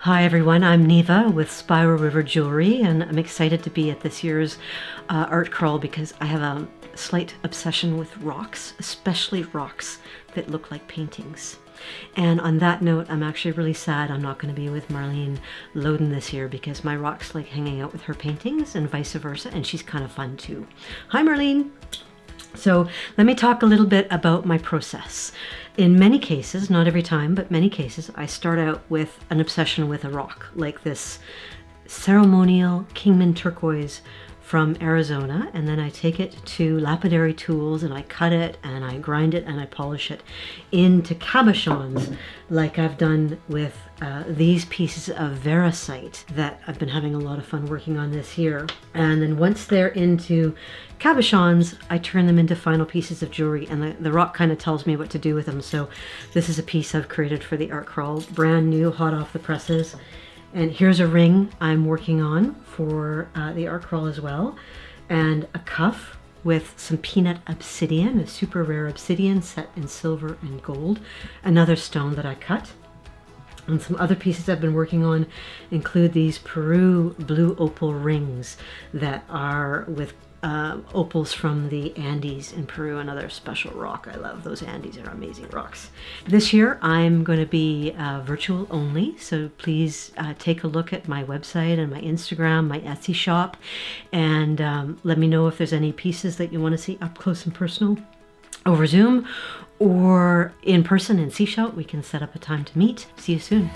Hi everyone, I'm Neva with Spiral River Jewelry, and I'm excited to be at this year's art crawl because I have a slight obsession with rocks, especially rocks that look like paintings. And on that note, I'm actually really sad I'm not going to be with Marlene Loden this year because my rocks like hanging out with her paintings and vice versa, and she's kind of fun too. Hi Marlene! So let me talk a little bit about my process. In many cases, not every time, but many cases, I start out with an obsession with a rock, like this ceremonial Kingman turquoise from Arizona, and then I take it to lapidary tools and I cut it and I grind it and I polish it into cabochons, like I've done with these pieces of Veracite that I've been having a lot of fun working on this year. And then once they're into cabochons, I turn them into final pieces of jewelry, and the rock kind of tells me what to do with them. So this is a piece I've created for the art crawl, brand new, hot off the presses. And here's a ring I'm working on for the art crawl as well, and a cuff with some peanut obsidian, a super rare obsidian set in silver and gold, another stone that I cut. And some other pieces I've been working on include these Peru blue opal rings that are with opals from the Andes in Peru, another special rock. I love those Andes, are amazing rocks. This year I'm going to be virtual only, so please take a look at my website and my Instagram, my Etsy shop, and let me know if there's any pieces that you want to see up close and personal over Zoom or in person in Seashell. We can set up a time to meet. See you soon.